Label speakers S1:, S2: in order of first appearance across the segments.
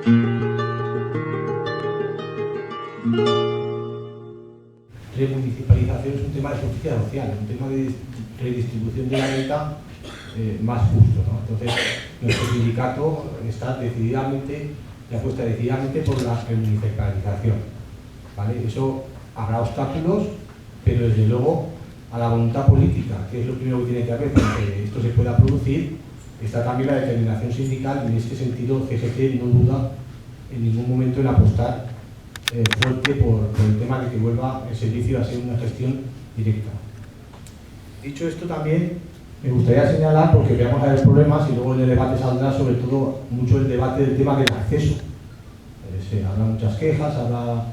S1: Remunicipalización es un tema de justicia social, un tema de redistribución de la renta más justo, ¿no? Entonces, nuestro sindicato está apuesta decididamente por la remunicipalización, ¿vale? Eso habrá obstáculos, pero desde luego a la voluntad política, que es lo primero que tiene que haber para que esto se pueda producir, está también la determinación sindical, y en este sentido el CGT no duda en ningún momento en apostar fuerte por el tema de que vuelva el servicio a ser una gestión directa. Dicho esto, también me gustaría señalar, porque veamos a ver problemas y luego en el debate saldrá sobre todo mucho el debate del tema del acceso. Habrá muchas quejas, eso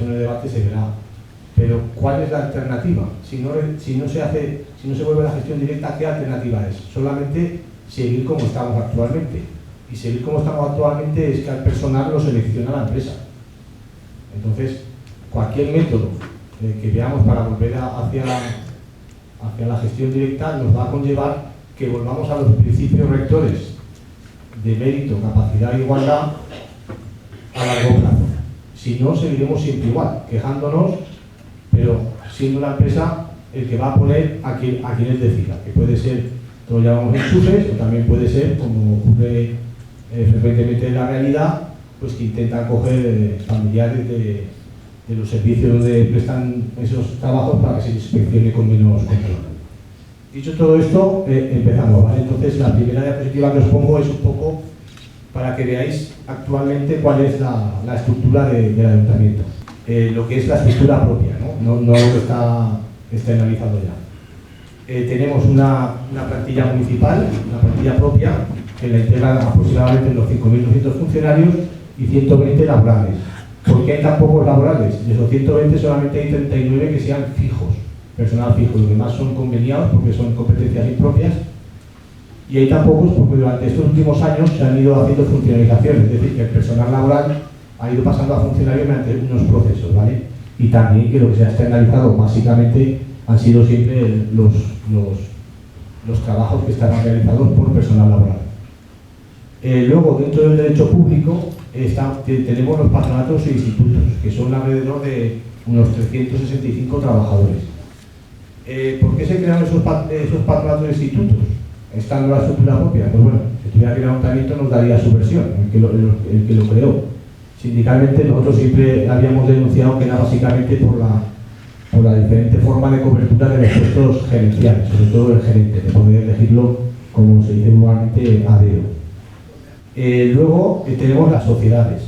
S1: en el debate se verá. Pero ¿cuál es la alternativa? Si no se vuelve la gestión directa, ¿qué alternativa es? Solamente seguir como estamos actualmente. Y seguir como estamos actualmente es que al personal lo selecciona la empresa. Entonces, cualquier método que veamos para volver hacia la gestión directa nos va a conllevar que volvamos a los principios rectores de mérito, capacidad e igualdad a largo plazo. Si no, seguiremos siempre igual, quejándonos, pero siendo la empresa el que va a poner a quienes decida, que puede ser, todos llamamos enchufes, o también puede ser, como ocurre frecuentemente en la realidad, pues que intentan coger familiares de los servicios donde prestan esos trabajos para que se inspeccione con menos control. Dicho todo esto, empezamos, ¿vale? Entonces, la primera diapositiva que os pongo es un poco para que veáis actualmente cuál es la estructura del ayuntamiento. Lo que es la estructura propia, no lo que está externalizado ya. Tenemos una plantilla municipal, una plantilla propia, que la integran aproximadamente los 5.200 funcionarios y 120 laborales. ¿Por qué hay tan pocos laborales? De esos 120 solamente hay 39 que sean fijos, personal fijo, los demás son conveniados porque son competencias impropias, y hay tan pocos porque durante estos últimos años se han ido haciendo funcionalizaciones, es decir, que el personal laboral ha ido pasando a funcionarios mediante unos procesos, ¿vale? Y también que lo que se ha externalizado básicamente han sido siempre los trabajos que están realizados por personal laboral. Luego, dentro del derecho público, tenemos los patronatos e institutos, que son alrededor de unos 365 trabajadores. ¿Por qué se crearon esos patronatos e institutos? Estando la estructura propia, pues bueno, si tuviera que ir a un ayuntamiento nos daría su versión, el que lo creó. Sindicalmente nosotros siempre habíamos denunciado que era básicamente por la diferente forma de cobertura de los puestos gerenciales, sobre todo el gerente, de poder elegirlo, como se dice vulgarmente, a dedo. Luego tenemos las sociedades.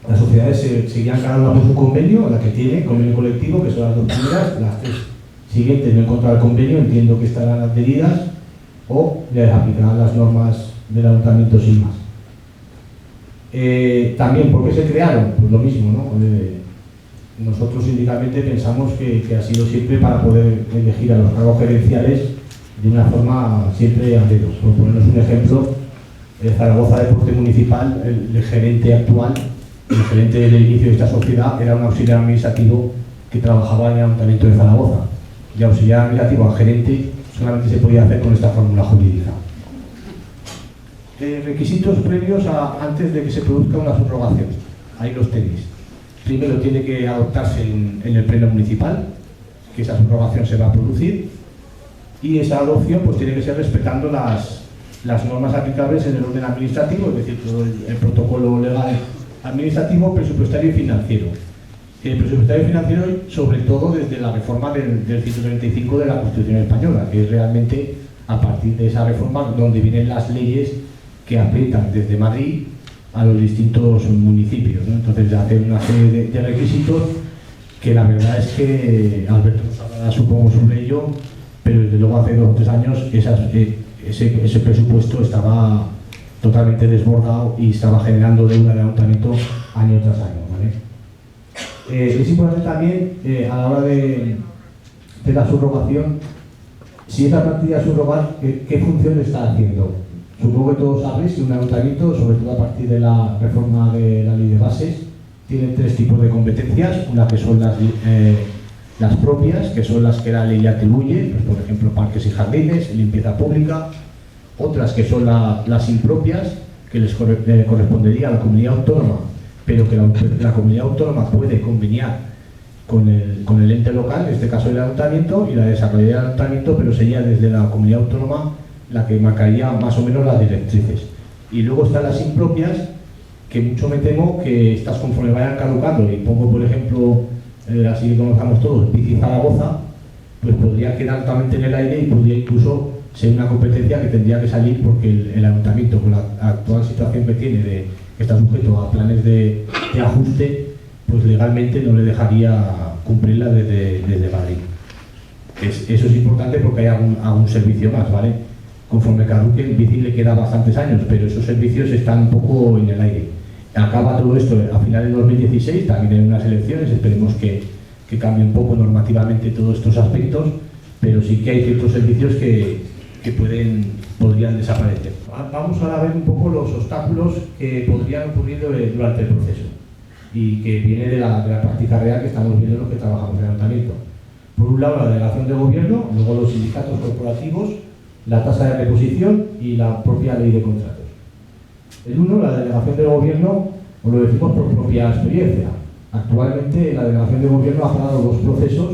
S1: Las sociedades se guían cada una por su convenio, la que tiene, convenio colectivo, que son las dos primeras, las tres siguientes no he encontrado el convenio, entiendo que estarán adheridas o les aplicarán las normas del ayuntamiento sin más. También, ¿por qué se crearon? Pues lo mismo, ¿no? Nosotros sindicalmente pensamos que ha sido siempre para poder elegir a los cargos gerenciales de una forma siempre a dedo. Por ponernos un ejemplo, Zaragoza Deporte Municipal, el gerente actual, el gerente del inicio de esta sociedad era un auxiliar administrativo que trabajaba en el Ayuntamiento de Zaragoza. Y auxiliar administrativo al gerente solamente se podía hacer con esta fórmula jurídica. Requisitos previos antes de que se produzca una subrogación. Ahí los tenéis. Primero tiene que adoptarse en el pleno municipal, que esa subrogación se va a producir, y esa adopción pues tiene que ser respetando las normas aplicables en el orden administrativo, es decir, todo el protocolo legal administrativo, presupuestario y financiero. El presupuestario y financiero, sobre todo desde la reforma del 135 de la Constitución Española, que es realmente a partir de esa reforma donde vienen las leyes que aplican desde Madrid a los distintos municipios, ¿no? Entonces ya hacen una serie de requisitos que la verdad es que Alberto nos hablará, supongo, sobre ello, pero desde luego hace 2 o 3 años ese presupuesto estaba totalmente desbordado y estaba generando deuda de ayuntamiento año tras año, ¿vale? Es importante también a la hora de la subrogación, si esa plantilla subrogar, ¿qué función está haciendo? Supongo que todos sabéis que un ayuntamiento, sobre todo a partir de la reforma de la ley de bases, tiene 3 tipos de competencias, una que son las propias, que son las que la ley atribuye, pues por ejemplo parques y jardines, limpieza pública, otras que son las impropias, que les correspondería a la comunidad autónoma, pero que la comunidad autónoma puede conveniar con el ente local, en este caso el ayuntamiento, y la desarrollaría el ayuntamiento, pero sería desde la comunidad autónoma la que marcaría más o menos las directrices. Y luego están las impropias, que mucho me temo que estas, conforme vayan caducando, y pongo por ejemplo, así que conozcamos todos, Bici Zaragoza, pues podría quedar totalmente en el aire y podría incluso ser una competencia que tendría que salir, porque el ayuntamiento, con la actual situación que tiene, que está sujeto a planes de ajuste, pues legalmente no le dejaría cumplirla desde Madrid. Eso es importante porque hay algún servicio más, ¿vale? Conforme caduque, el bici le queda bastantes años, pero esos servicios están un poco en el aire. Acaba todo esto a finales de 2016, también hay unas elecciones, esperemos que cambie un poco normativamente todos estos aspectos, pero sí que hay ciertos servicios que podrían desaparecer. Vamos ahora a ver un poco los obstáculos que podrían ocurrir durante el proceso y que viene de la práctica real que estamos viendo los que trabajamos en el ayuntamiento. Por un lado, la delegación de gobierno, luego los sindicatos corporativos, la tasa de reposición y la propia ley de contratos. El uno, la delegación de gobierno, os lo decimos por propia experiencia. Actualmente la delegación de gobierno ha parado dos procesos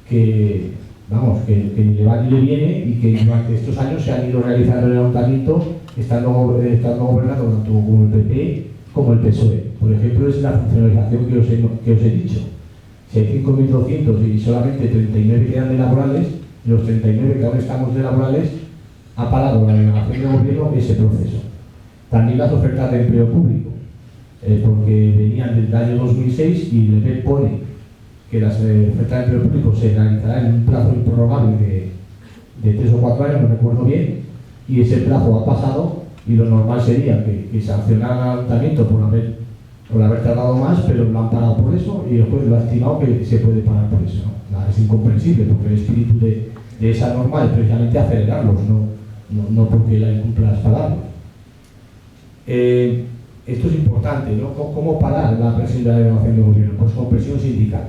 S1: que ni le va ni le viene, y que durante estos años se han ido realizando en el ayuntamiento, estando gobernando tanto como el PP como el PSOE. Por ejemplo, es la funcionalización que os he dicho. Si hay 5.200 y solamente 39 quedan de laborales, los 39 que aún estamos de laborales, ha parado la delegación de gobierno ese proceso. También las ofertas de empleo público, porque venían desde el año 2006 y el MEP pone que las ofertas de empleo público se realizarán en un plazo improrrogable de 3 o 4 años, no recuerdo bien, y ese plazo ha pasado, y lo normal sería que sancionaran al ayuntamiento por haber tardado más, pero lo han parado por eso, y el juez lo ha estimado que se puede parar por eso, ¿no? Es incomprensible, porque el espíritu de esa norma es precisamente acelerarlos, no porque la incumpla las palabras. Esto es importante, ¿no? ¿Cómo parar la presión de la delegación de gobierno? Pues con presión sindical.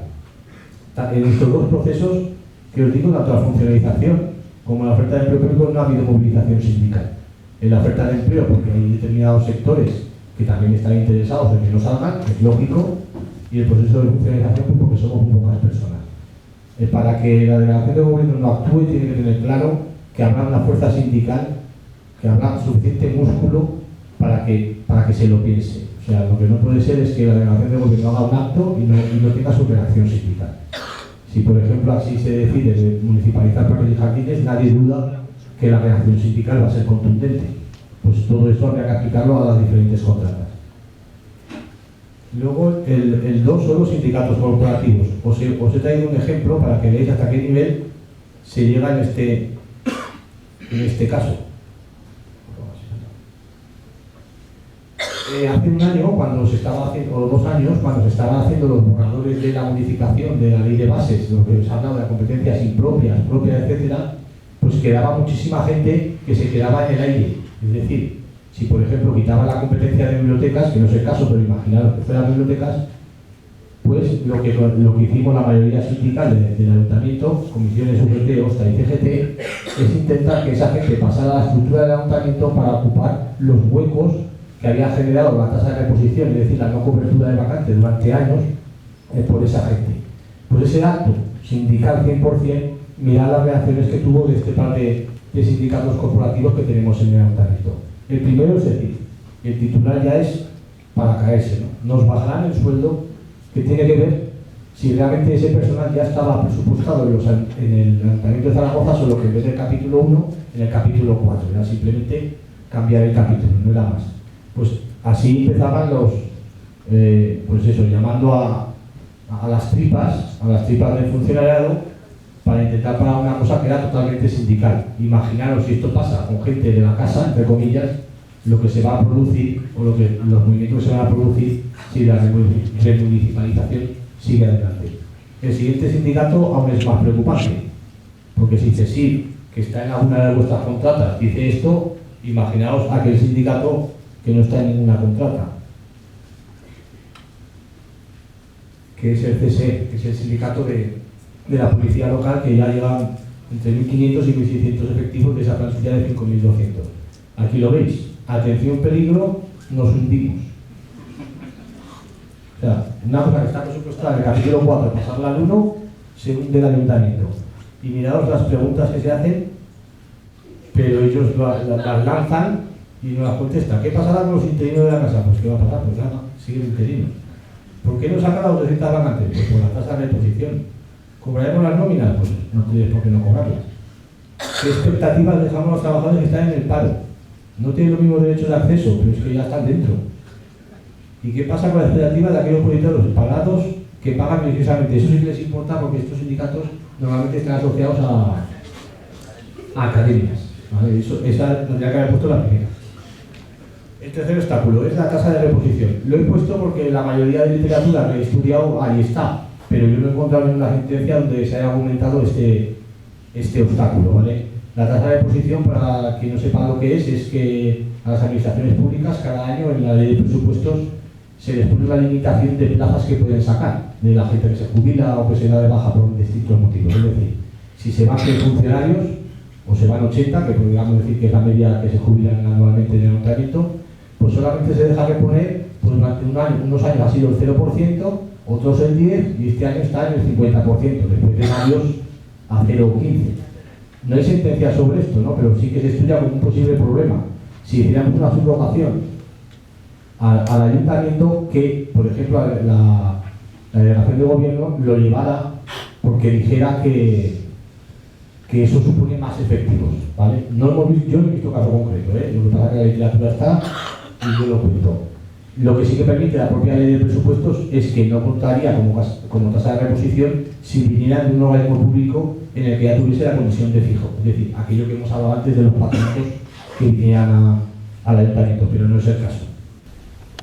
S1: En estos dos procesos que os digo, tanto la funcionalización como la oferta de empleo público, no ha habido movilización sindical. En la oferta de empleo, porque hay determinados sectores que también están interesados en que no salgan, es lógico, y el proceso de funcionalización, pues porque somos muy pocas personas. Para que la delegación de gobierno no actúe, tiene que tener claro que habrá una fuerza sindical, que habrá suficiente músculo para que se lo piense. O sea, lo que no puede ser es que la delegación de gobierno haga un acto y no tenga su reacción sindical. Si, por ejemplo, así se decide de municipalizar parques y jardines, nadie duda que la reacción sindical va a ser contundente. Pues todo eso habría que aplicarlo a las diferentes contratas. Luego, el 2 son los sindicatos corporativos. Os he traído un ejemplo para que veáis hasta qué nivel se llega en este caso. Hace un año, cuando se estaba haciendo, o 2 años, cuando se estaban haciendo los borradores de la modificación de la ley de bases, lo que os ha hablado de las competencias impropias, propias, etcétera, pues quedaba muchísima gente que se quedaba en el aire. Es decir, si por ejemplo quitaba la competencia de bibliotecas, que no es el caso, pero imaginaros que fueran bibliotecas, pues lo que hicimos la mayoría sindical del ayuntamiento, comisiones UGT, OSTA y CGT, es intentar que esa gente pasara a la estructura del ayuntamiento para ocupar los huecos que había generado la tasa de reposición, es decir, la no cobertura de vacantes durante años por esa gente. Pues ese acto sindical 100%, mirad las reacciones que tuvo de este par de sindicatos corporativos que tenemos en el ayuntamiento. El primero es decir, el titular ya es para caerse, ¿no? Nos bajarán el sueldo, que tiene que ver si realmente ese personal ya estaba presupuestado en el ayuntamiento de Zaragoza, solo que en vez del capítulo 1, en el capítulo 4, era simplemente cambiar el capítulo, no era más. Pues así empezaban pues eso, llamando a las tripas del funcionariado para intentar parar una cosa que era totalmente sindical. Imaginaros si esto pasa con gente de la casa, entre comillas, lo que se va a producir, o los movimientos que se van a producir si la remunicipalización sigue adelante. El siguiente sindicato aún es más preocupante, porque si dice sí, que está en alguna de vuestras contratas, dice esto, imaginaos aquel sindicato que no está en ninguna contrata, que es el CSE, que es el sindicato de la policía local, que ya llevan entre 1.500 y 1.600 efectivos de esa plantilla de 5.200. Aquí lo veis, atención peligro, nos hundimos. O sea, una cosa que está presupuestada en el capítulo 4, pasarla al 1, se hunde el ayuntamiento. Y miraos las preguntas que se hacen, pero ellos las lanzan y no las contestan. ¿Qué pasará con los interinos de la casa? Pues ¿qué va a pasar? Pues nada, siguen interinos. ¿Por qué no sacan las 200 vacantes? Pues por la tasa de reposición. ¿Cobraremos las nóminas? Pues no tienes por qué no cobrarlas. ¿Qué expectativas dejamos a los trabajadores que están en el paro? No tienen los mismos derechos de acceso, pero es que ya están dentro. ¿Y qué pasa con las expectativas de aquellos proyectos parados que pagan beneficiosamente? Eso sí que les importa porque estos sindicatos normalmente están asociados a academias. ¿Vale? Esa tendría que haber puesto la primera. El tercer obstáculo es la tasa de reposición. Lo he puesto porque la mayoría de literatura que he estudiado ahí está, pero yo no he encontrado ninguna sentencia donde se haya argumentado este obstáculo, ¿vale? La tasa de reposición, para quien no sepa lo que es que a las administraciones públicas cada año en la ley de presupuestos se les pone una limitación de plazas que pueden sacar de la gente que se jubila o que se da de baja por distintos motivos. Es decir, si se van 100 funcionarios o se van 80, que podríamos decir que es la media que se jubilan anualmente en el ayuntamiento, pues solamente se deja reponer, pues durante unos años ha sido el 0%, otros el 10% y este año está en el 50%, después de años a 0,15%. No hay sentencia sobre esto, ¿no? Pero sí que se estudia como un posible problema. Si hiciéramos una subrogación al ayuntamiento que, por ejemplo, la delegación de gobierno lo llevara porque dijera que eso supone más efectivos, ¿vale? No hemos visto, yo no he visto caso concreto, lo que pasa es que la literatura está y yo lo cuento. Lo que sí que permite la propia ley de presupuestos es que no contaría como tasa de reposición si viniera de un organismo público en el que ya tuviese la comisión de fijo, es decir, aquello que hemos hablado antes de los patronatos que vinieran al ayuntamiento, pero no es el caso.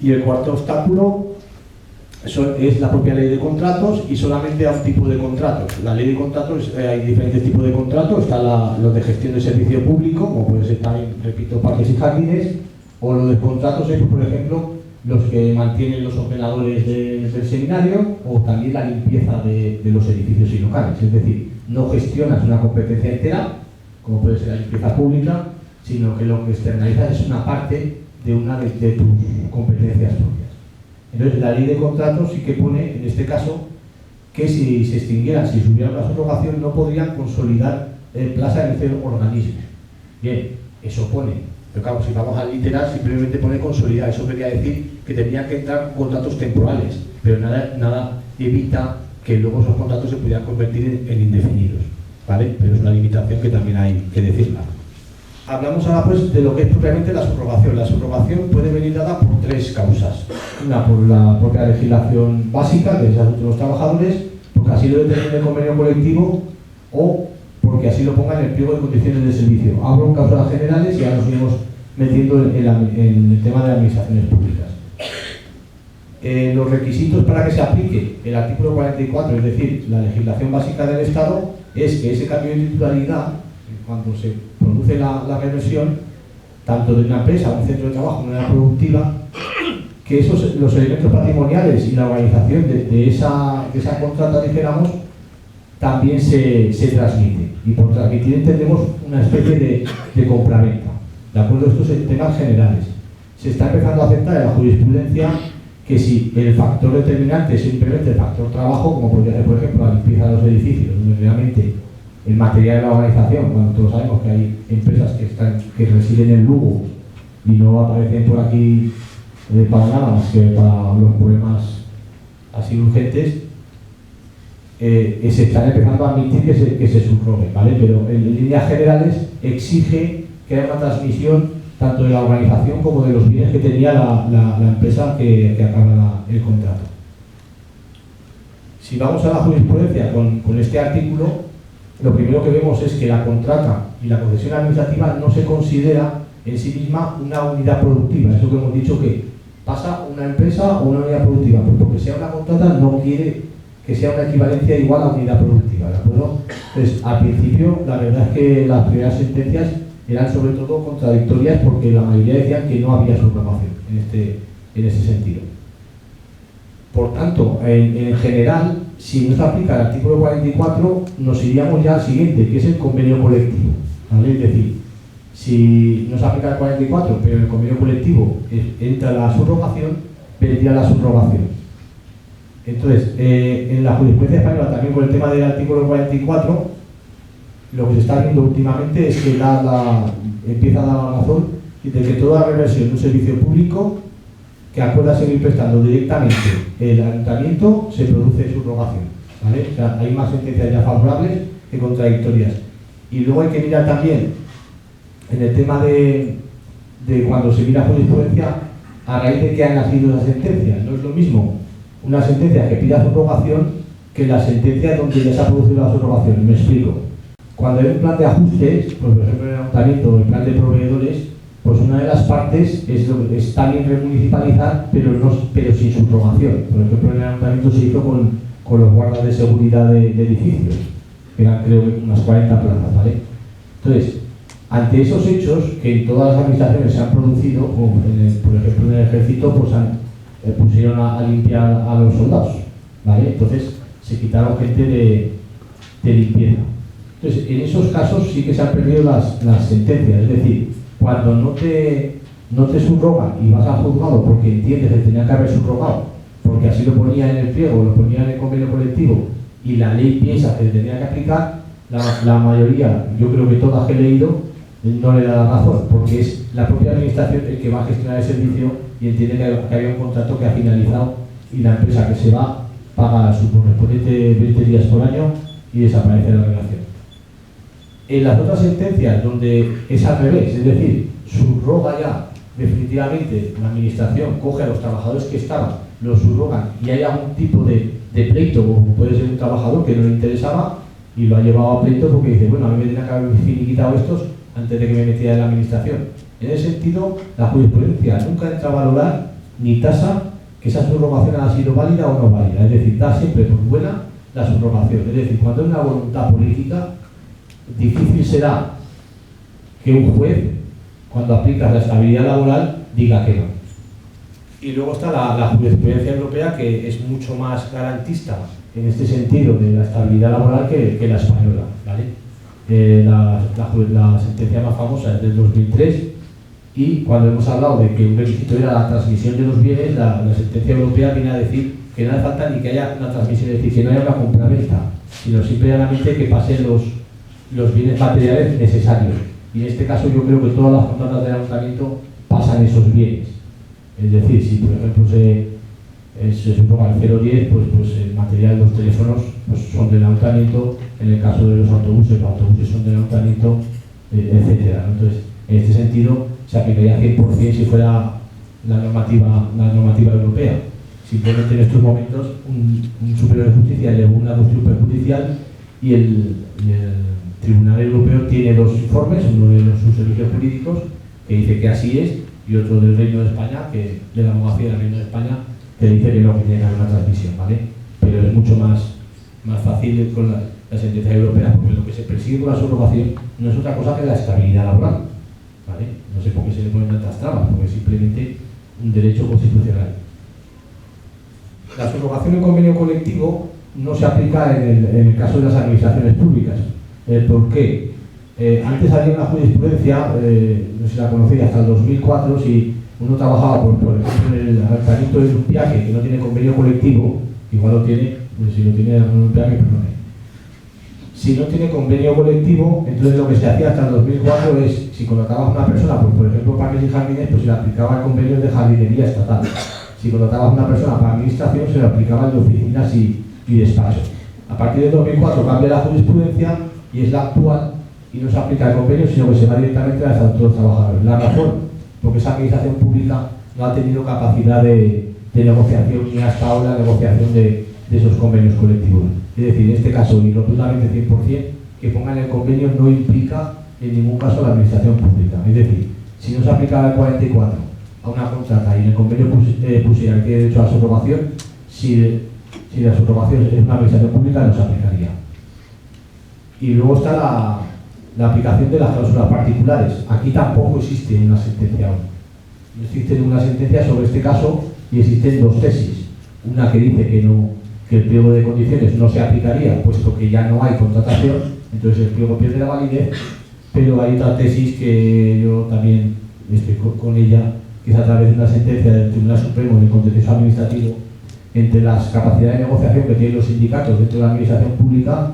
S1: Y el cuarto obstáculo es la propia ley de contratos y solamente a un tipo de contratos. La ley de contratos, hay diferentes tipos de contratos, está los de gestión de servicio público, como puede ser también, repito, parques y jardines, o los de contratos, por ejemplo, los que mantienen los ordenadores del seminario o también la limpieza de los edificios y locales. Es decir, no gestionas una competencia entera, como puede ser la limpieza pública, sino que lo que externalizas es una parte de una de tus competencias propias. Entonces, la ley de contratos sí que pone, en este caso, que si se extinguieran, si subiera la subrogación, no podrían consolidar plaza en ese organismo. Bien, eso pone. Pero claro, si vamos al literal, simplemente pone consolidar. Eso quería decir que tendrían que entrar contratos temporales, pero nada evita que luego esos contratos se pudieran convertir en indefinidos, ¿vale? Pero es una limitación que también hay que decirla. Hablamos ahora pues de lo que es propiamente la subrogación. La subrogación puede venir dada por tres causas. Una, por la propia legislación básica, que es el Estatuto de los Trabajadores, porque así lo determina el convenio colectivo, o porque así lo ponga en el pliego de condiciones de servicio. Hablo en causas generales y ahora nos iremos metiendo en el tema de administraciones públicas. Los requisitos para que se aplique el artículo 44, es decir, la legislación básica del Estado, es que ese cambio de titularidad, cuando se produce la reversión, tanto de una empresa a un centro de trabajo, una unidad productiva, que los elementos patrimoniales y la organización de esa contrata, dijéramos, también se transmite. Y por transmitir entendemos una especie de compraventa. ¿De acuerdo? Estos son temas generales. Se está empezando a aceptar en la jurisprudencia que si el factor determinante es simplemente el factor trabajo, como podría ser, por ejemplo, la limpieza de los edificios, donde realmente el material de la organización, cuando todos sabemos que hay empresas que residen en Lugo y no aparecen por aquí para nada más que para los problemas así urgentes, se están empezando a admitir que se subrogue, ¿vale? Pero en líneas generales exige que haya una transmisión tanto de la organización como de los bienes que tenía la empresa que acaba el contrato. Si vamos a la jurisprudencia con este artículo, lo primero que vemos es que la contrata y la concesión administrativa no se considera en sí misma una unidad productiva. Eso que hemos dicho, que pasa una empresa o una unidad productiva, pero porque sea una contrata no quiere que sea una equivalencia igual a unidad productiva, ¿de acuerdo? Entonces, al principio, la verdad es que las primeras sentencias eran sobre todo contradictorias porque la mayoría decían que no había subrogación en este sentido. Por tanto, en general, si no se aplica el artículo 44, nos iríamos ya al siguiente, que es el convenio colectivo, ¿vale? Es decir, Si no se aplica el 44, pero el convenio colectivo entra la subrogación, vendría la subrogación. Entonces, en la jurisprudencia española, también por el tema del artículo 44, lo que se está viendo últimamente es que empieza a dar la razón de que toda reversión de un servicio público que acuerda seguir prestando directamente el ayuntamiento se produce subrogación, ¿vale? O sea, hay más sentencias ya favorables que contradictorias. Y luego hay que mirar también en el tema de cuando se mira jurisprudencia a raíz de que han nacido esas sentencias. No es lo mismo una sentencia que pida subrogación que la sentencia donde ya se ha producido la subrogación. Me explico. Cuando hay un plan de ajustes, pues, por ejemplo en el ayuntamiento o el plan de proveedores, pues una de las partes es también remunicipalizar, pero sin subrogación. Por ejemplo, en el ayuntamiento se hizo con los guardas de seguridad de edificios, que eran creo que unas 40 plazas, ¿vale? Entonces, ante esos hechos que en todas las administraciones se han producido, como por ejemplo en el ejército, pues pusieron a limpiar a los soldados, ¿vale? Entonces se quitaron gente de limpieza. Entonces, en esos casos sí que se han perdido las sentencias, es decir, cuando no te subrogan y vas al juzgado porque entiendes que tenía que haber subrogado, porque así lo ponía en el pliego, lo ponía en el convenio colectivo y la ley piensa que tenía que aplicar, la mayoría, yo creo que todas que he leído, no le da la razón, porque es la propia administración el que va a gestionar el servicio y entiende que había un contrato que ha finalizado y la empresa que se va paga su correspondiente 20 días por año y desaparece la relación. En las otras sentencias donde es al revés, es decir, subroga ya definitivamente la administración, coge a los trabajadores que estaban, los subrogan y hay algún tipo de pleito, como puede ser un trabajador que no le interesaba y lo ha llevado a pleito porque dice, bueno, a mí me tenía que haber finiquitado estos antes de que me metiera en la administración. En ese sentido, la jurisprudencia nunca entra a valorar ni tasa que esa subrogación ha sido válida o no válida, es decir, da siempre por buena la subrogación. Es decir, cuando hay una voluntad política, difícil será que un juez, cuando aplica la estabilidad laboral, diga que no. Y luego está la jurisprudencia europea, que es mucho más garantista en este sentido de la estabilidad laboral que la española, ¿vale? La sentencia más famosa es del 2003 y cuando hemos hablado de que un requisito era la transmisión de los bienes, la sentencia europea viene a decir que no hace falta ni que haya una transmisión, es decir, que no haya una compraventa, sino simplemente que pasen los bienes materiales necesarios. Y en este caso yo creo que todas las contratas del ayuntamiento pasan esos bienes. Es decir, si por ejemplo se suponga el 010, pues el material de los teléfonos pues son del ayuntamiento, en el caso de los autobuses son del ayuntamiento, etcétera, ¿no? Entonces, en este sentido, se aplicaría 100% si fuera la normativa europea. Simplemente en estos momentos un superior de justicia elevó una acción superjudicial y el Tribunal Europeo tiene dos informes, uno de sus servicios jurídicos que dice que así es y otro del Reino de España, de la abogacía del Reino de España, que dice que no, que tiene que haber una transmisión, ¿vale? Pero es mucho más fácil con la sentencia europea, porque lo que se persigue con la subrogación no es otra cosa que la estabilidad laboral, ¿vale? No sé por qué se le ponen tantas trabas, porque es simplemente un derecho constitucional. La subrogación en convenio colectivo no se aplica en el caso de las administraciones públicas. ¿Por qué? Antes había una jurisprudencia, no sé si la conocéis, hasta el 2004, si uno trabajaba, por ejemplo, en el ayuntamiento de Lumpiaque, que no tiene convenio colectivo, igual lo tiene, pues si lo tiene en Lumpiaque, perdone. Si no tiene convenio colectivo, entonces lo que se hacía hasta el 2004 es, si contratabas a una persona, pues por ejemplo parques y jardines, pues se le aplicaba el convenio de jardinería estatal. Si contratabas a una persona para administración, se le aplicaba el de oficinas y despachos. A partir del 2004 cambia la jurisprudencia y es la actual y no se aplica el convenio, sino que se va directamente a los los trabajadores. La razón, porque esa administración pública no ha tenido capacidad de negociación ni hasta ahora negociación de esos convenios colectivos. Es decir, en este caso, y rotundamente 100%, que pongan el convenio no implica en ningún caso la administración pública. Es decir, si no se aplicaba el 44 a una contrata y en el convenio pusiera que tiene derecho a la subrogación, si la subrogación es una administración pública, no se aplicaría. Y luego está la aplicación de las cláusulas particulares. Aquí tampoco existe una sentencia aún. No existe ninguna sentencia sobre este caso y existen dos tesis. Una que dice que el pliego de condiciones no se aplicaría, puesto que ya no hay contratación, entonces el pliego pierde la validez. pero hay otra tesis que yo también estoy con ella, que es a través de una sentencia del Tribunal Supremo de Contencioso Administrativo, entre las capacidades de negociación que tienen los sindicatos dentro de la administración pública,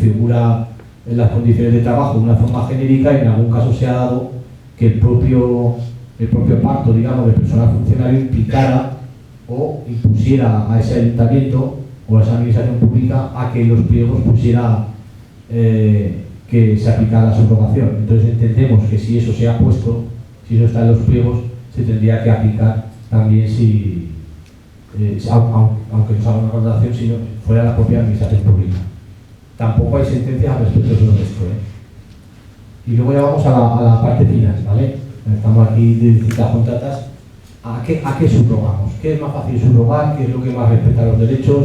S1: figura en las condiciones de trabajo de una forma genérica, y en algún caso se ha dado que el propio pacto, digamos, de personal funcionario implicara o impusiera a ese ayuntamiento o a esa administración pública a que los pliegos pusiera que se aplicara la subrogación. Entonces entendemos que si eso se ha puesto, si eso está en los pliegos, se tendría que aplicar también aunque no se haga una contratación, si fuera la propia administración pública. Tampoco hay sentencias al respecto de esto. Y luego ya vamos a la parte final, ¿vale? Estamos aquí de distintas contratas. ¿A qué subrogamos? ¿Qué es más fácil subrogar? ¿Qué es lo que más respeta los derechos?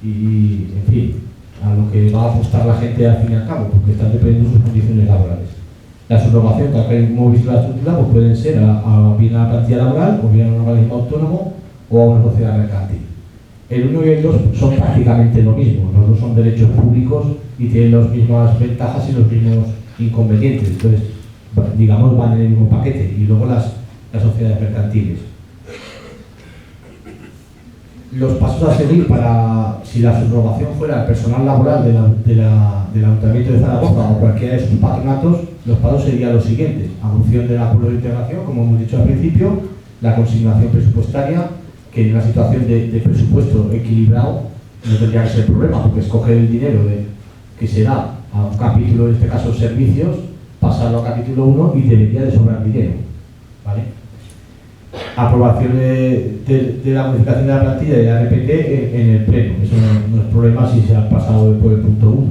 S1: Y, en fin, a lo que va a apostar la gente al fin y al cabo, porque están dependiendo de sus condiciones laborales. La subrogación, tal como hemos visto la estructura, pues pueden ser bien a la plantilla laboral, o bien a un organismo autónomo, o a una sociedad mercantil. El 1 y el 2 son prácticamente lo mismo, los dos son derechos públicos y tienen las mismas ventajas y los mismos inconvenientes. Entonces, digamos, van en el mismo paquete. Y luego las sociedades mercantiles. Los pasos a seguir para, si la subrogación fuera el personal laboral del Ayuntamiento de Zaragoza o cualquiera de sus patronatos, los pasos serían los siguientes: adopción del acuerdo de integración, como hemos dicho al principio, la consignación presupuestaria, que en una situación de presupuesto equilibrado no tendría que ser problema, porque escoger el dinero que se da a un capítulo, en este caso servicios, pasarlo a capítulo 1 y debería de sobrar dinero, ¿vale? Aprobación de la modificación de la plantilla de la RPT en el pleno. Eso no es problema si se ha pasado después del punto 1.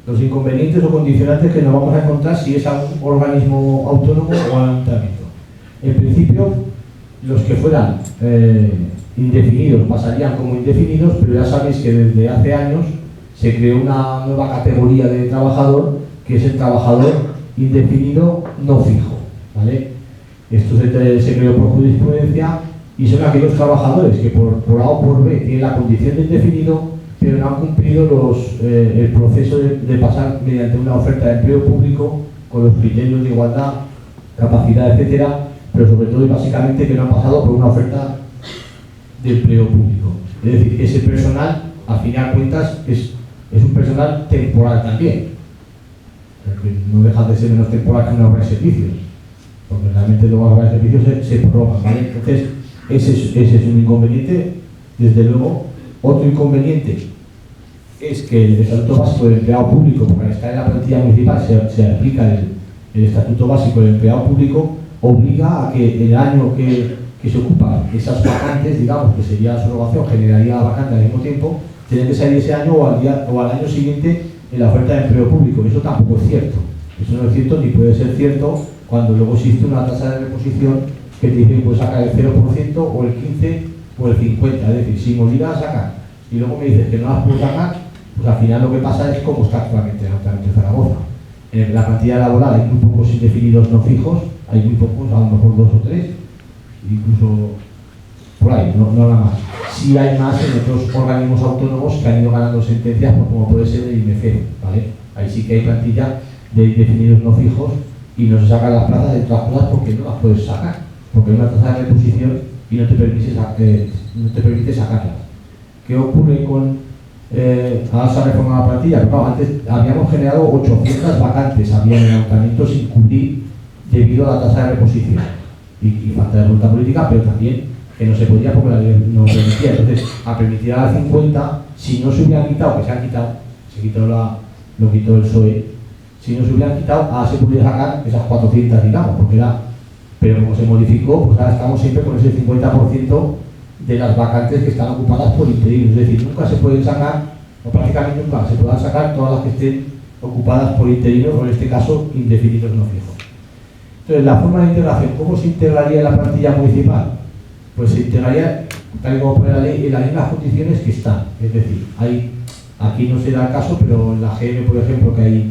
S1: Los inconvenientes o condicionantes que nos vamos a encontrar si es a un organismo autónomo o a un ayuntamiento. En principio, los que fueran indefinidos pasarían como indefinidos, pero ya sabéis que desde hace años se creó una nueva categoría de trabajador, que es el trabajador indefinido no fijo, ¿vale? Esto se creó por jurisprudencia y son aquellos trabajadores que por A o por B tienen la condición de indefinido, pero no han cumplido el proceso de pasar mediante una oferta de empleo público con los criterios de igualdad, capacidad, etcétera, pero sobre todo y básicamente que no han pasado por una oferta de empleo público. Es decir, ese personal, al final de cuentas, es un personal temporal también, porque no deja de ser menos temporal que una obra de servicios, porque realmente las obras de servicios se prorrogan, ¿vale? Entonces, ese es un inconveniente, desde luego. Otro inconveniente es que el Estatuto Básico del Empleado Público, porque está en la plantilla municipal, se aplica el Estatuto Básico del Empleado Público, obliga a que el año que se ocupan esas vacantes, digamos, que sería la subrogación, generaría la vacante al mismo tiempo, tiene que salir ese año o al año siguiente en la oferta de empleo público. Eso tampoco es cierto. Eso no es cierto ni puede ser cierto cuando luego existe una tasa de reposición que te dice que puedes sacar el 0% o el 15% o el 50%. Es decir, si me obligas a sacar y luego me dices que no las puedo sacar, pues al final lo que pasa es como está actualmente en el Ayuntamiento de Zaragoza. En la plantilla laboral hay muy pocos indefinidos no fijos, hay muy pocos, a lo mejor 2 o 3, incluso por ahí, no nada más. Sí hay más en otros organismos autónomos que han ido ganando sentencias, como puede ser el IMF, ¿vale? Ahí sí que hay plantilla de indefinidos no fijos y no se sacan las plazas de otras cosas porque no las puedes sacar, porque hay una tasa de reposición y no te permite sacarlas. ¿Qué ocurre con ahora se ha reformado la plantilla? Pero claro, antes habíamos generado 800 vacantes, había en el ayuntamiento sin cubrir debido a la tasa de reposición y falta de voluntad política, pero también que no se podía porque la ley no permitía. Entonces, a permitir a las 50, si no se hubieran quitado, que se han quitado, lo quitó el PSOE, si no se hubieran quitado, ahora se podría sacar esas 400, digamos, porque pero como se modificó, pues ahora estamos siempre con ese 50% de las vacantes que están ocupadas por interinos. Es decir, nunca se pueden sacar, o prácticamente nunca, se podrán sacar todas las que estén ocupadas por interinos, o en este caso, indefinidos no fijos. Entonces, la forma de integración, ¿cómo se integraría en la plantilla municipal? Pues se integraría, tal y como pone la ley, en las mismas condiciones que están. Es decir, aquí no se da el caso, pero en la GM, por ejemplo, que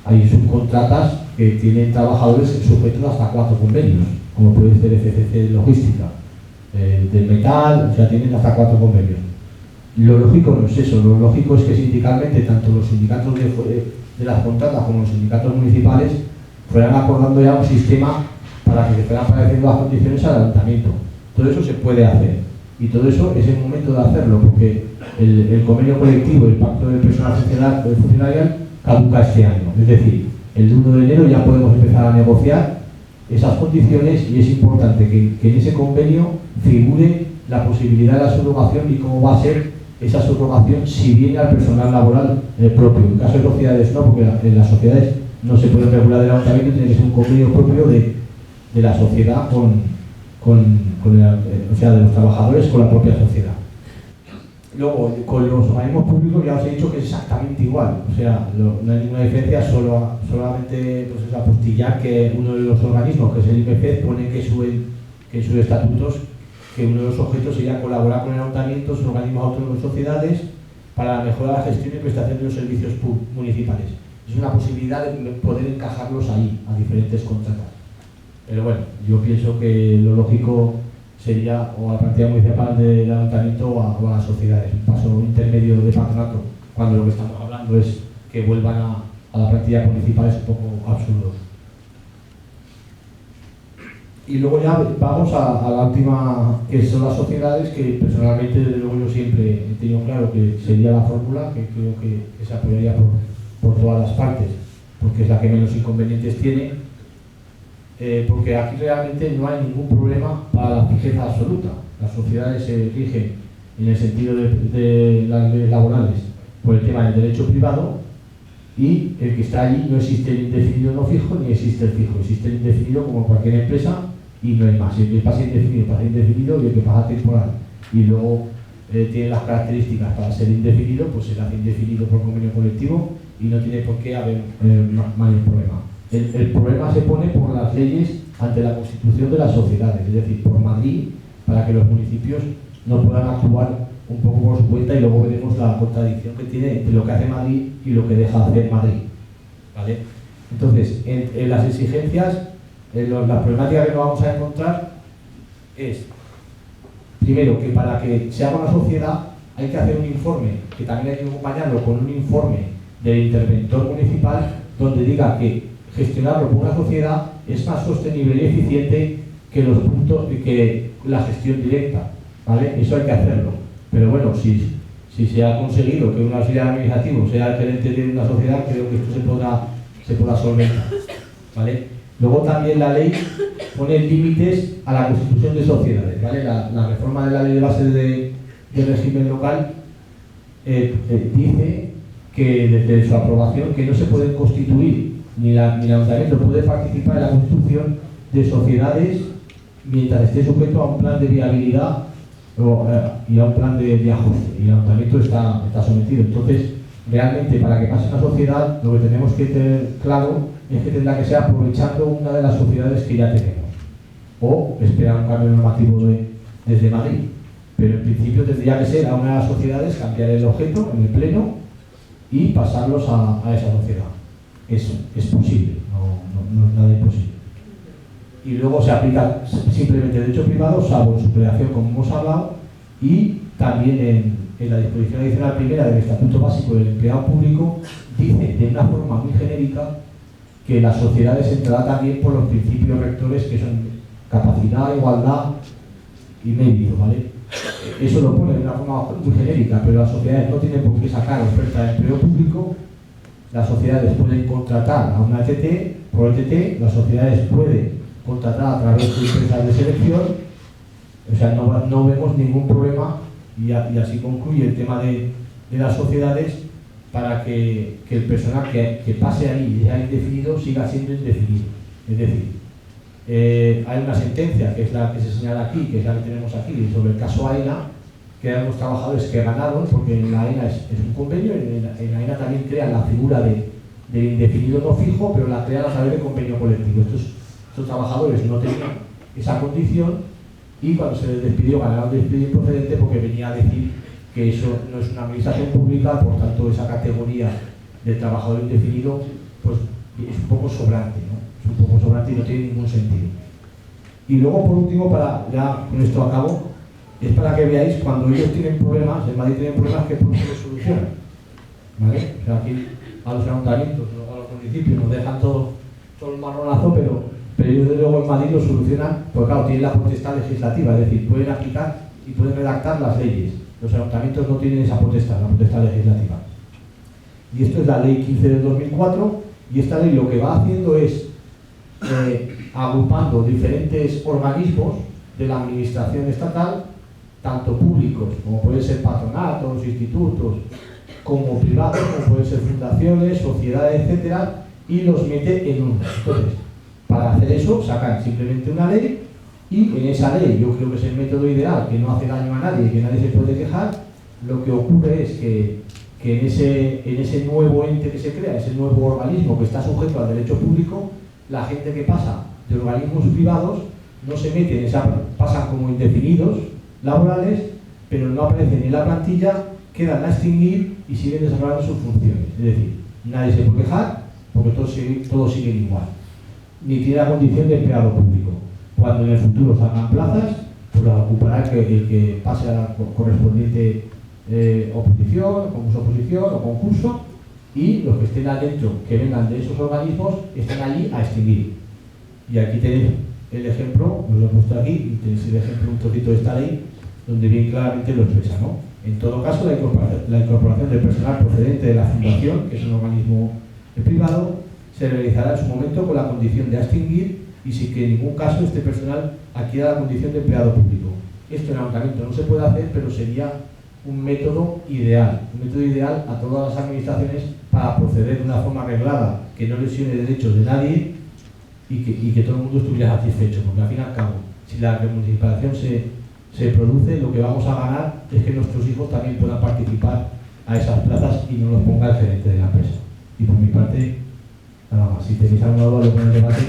S1: hay subcontratas que tienen trabajadores sujetos hasta 4 convenios, como puede ser FCC Logística, del metal, o sea, tienen hasta 4 convenios. Lo lógico no es eso, lo lógico es que sindicalmente tanto los sindicatos de las contratas como los sindicatos municipales fueran acordando ya un sistema para que se fueran pareciendo las condiciones al ayuntamiento. Todo eso se puede hacer y todo eso es el momento de hacerlo, porque el convenio colectivo, el pacto del personal funcionarial caduca este año. Es decir, el 1 de enero ya podemos empezar a negociar esas condiciones y es importante que en ese convenio figure la posibilidad de la subrogación y cómo va a ser esa subrogación si viene al personal laboral propio. En caso de sociedades no, porque en las sociedades no se puede regular del ayuntamiento, tiene que ser un convenio propio de la sociedad o sea, de los trabajadores con la propia sociedad. Luego, con los organismos públicos ya os he dicho que es exactamente igual, o sea, no hay ninguna diferencia, solamente pues, apostillar que uno de los organismos, que es el IPC, pone que en sus estatutos que uno de los objetos sería colaborar con el ayuntamiento, sus organismos autónomos y sociedades para mejorar la gestión y prestación de los servicios municipales. Es una posibilidad de poder encajarlos ahí, a diferentes contratas. Pero bueno, yo pienso que lo lógico sería o a la plantilla municipal del ayuntamiento o a las sociedades, un paso intermedio de patronato, cuando lo que estamos hablando es que vuelvan a la plantilla municipal, es un poco absurdo. Y luego ya vamos a la última, que son las sociedades, que personalmente desde luego yo siempre he tenido claro que sería la fórmula, que creo que se apoyaría por todas las partes, porque es la que menos inconvenientes tiene, porque aquí realmente no hay ningún problema para la fijeza absoluta. Las sociedades se rigen en el sentido de las leyes laborales por el tema del derecho privado, y el que está allí no existe el indefinido no fijo ni existe el fijo, existe el indefinido como cualquier empresa y no hay más. El que pasa indefinido y el que pasa temporal y luego tiene las características para ser indefinido, pues se hace indefinido por convenio colectivo y no tiene por qué haber mayor problema. El problema se pone por las leyes ante la constitución de las sociedades, es decir, por Madrid, para que los municipios no puedan actuar un poco por su cuenta, y luego veremos la contradicción que tiene entre lo que hace Madrid y lo que deja hacer Madrid, ¿vale? Entonces, en las exigencias, la problemática que nos vamos a encontrar es, primero, que para que se haga una sociedad hay que hacer un informe, que también hay que acompañarlo con un informe del interventor municipal donde diga que gestionarlo por una sociedad es más sostenible y eficiente que los puntos que la gestión directa, ¿vale? Eso hay que hacerlo. Pero bueno, si se ha conseguido que un auxiliar administrativo sea el gerente de una sociedad, creo que esto se podrá solventar, ¿vale? Luego también la ley pone límites a la constitución de sociedades, ¿vale? La reforma de la ley de base de régimen local dice que desde su aprobación que no se pueden constituir, ni el ayuntamiento puede participar en la constitución de sociedades mientras esté sujeto a un plan de viabilidad y a un plan de ajuste, y el ayuntamiento está sometido. Entonces, realmente, para que pase una sociedad, lo que tenemos que tener claro es que tendrá que ser aprovechando una de las sociedades que ya tenemos, o esperar un cambio normativo desde Madrid. Pero en principio tendría que ser a una de las sociedades cambiar el objeto en el pleno y pasarlos a esa sociedad. Eso es posible, no es nada imposible. Y luego se aplica simplemente el derecho privado, salvo en su creación, como hemos hablado, y también en la disposición adicional primera del Estatuto Básico del Empleado Público dice de una forma muy genérica que las sociedades entrarán también por los principios rectores, que son capacidad, igualdad y mérito, ¿vale? Eso lo pone de una forma muy genérica, pero las sociedades no tienen por qué sacar oferta de empleo público. Las sociedades pueden contratar a una ETT, por ETT, las sociedades pueden contratar a través de empresas de selección, o sea, no vemos ningún problema, y así concluye el tema de las sociedades, para que el personal que pase ahí y sea indefinido siga siendo indefinido. Es decir, hay una sentencia, que es la que se señala aquí, que es la que tenemos aquí, sobre el caso AENA, que eran los trabajadores que ganaron, porque en la AENA es un convenio, en la AENA también crean la figura del indefinido no fijo, pero la crean a través de convenio colectivo. Estos trabajadores no tenían esa condición y cuando se les despidió ganaron despido improcedente, porque venía a decir que eso no es una administración pública, por tanto esa categoría de trabajador indefinido pues es un poco sobrante, ¿no? Es un poco sobrante y no tiene ningún sentido. Y luego, por último, ya con esto acabo, es para que veáis cuando ellos tienen problemas, en Madrid tienen problemas que pronto los solucionan. ¿Vale? O sea, aquí a los ayuntamientos, a los municipios nos dejan todo el marronazo, pero ellos desde luego en Madrid lo solucionan, porque claro, tienen la potestad legislativa, es decir, pueden aplicar y pueden redactar las leyes. Los ayuntamientos no tienen esa potestad, la potestad legislativa. Y esto es la Ley 15 del 2004, y esta ley lo que va haciendo es agrupando diferentes organismos de la administración estatal, tanto públicos, como pueden ser patronatos, institutos, como privados, como pueden ser fundaciones, sociedades, etcétera, y los mete en uno. Entonces, para hacer eso, sacan simplemente una ley, y en esa ley, yo creo que es el método ideal, que no hace daño a nadie, que nadie se puede quejar. Lo que ocurre es que en ese nuevo ente que se crea, ese nuevo organismo que está sujeto al derecho público, la gente que pasa de organismos privados no se mete en esa, pasan como indefinidos laborales, pero no aparecen en la plantilla, quedan a extinguir y siguen desarrollando sus funciones. Es decir, nadie se puede quejar porque todos siguen igual, ni tiene la condición de empleado público. Cuando en el futuro salgan plazas, pues las ocupará el que pase a la correspondiente oposición, concurso oposición o concurso, y los que estén adentro, que vengan de esos organismos, están allí a extinguir. Y aquí tenéis el ejemplo, os lo he puesto aquí, y tenéis el ejemplo, un trocito de esta ley, donde bien claramente lo expresa, ¿no? En todo caso, la incorporación del personal procedente de la Fundación, que es un organismo privado, se realizará en su momento con la condición de extinguir y sin que en ningún caso este personal adquiera la condición de empleado público. Esto en el ayuntamiento no se puede hacer, pero sería un método ideal a todas las administraciones para proceder de una forma arreglada, que no lesione derechos de nadie y que todo el mundo estuviera satisfecho, porque al fin y al cabo, si la remunicipalización se produce, lo que vamos a ganar es que nuestros hijos también puedan participar a esas plazas y no los ponga el gerente de la empresa. Y por mi parte, nada más. Si tenéis alguna duda, lo pongo en debate.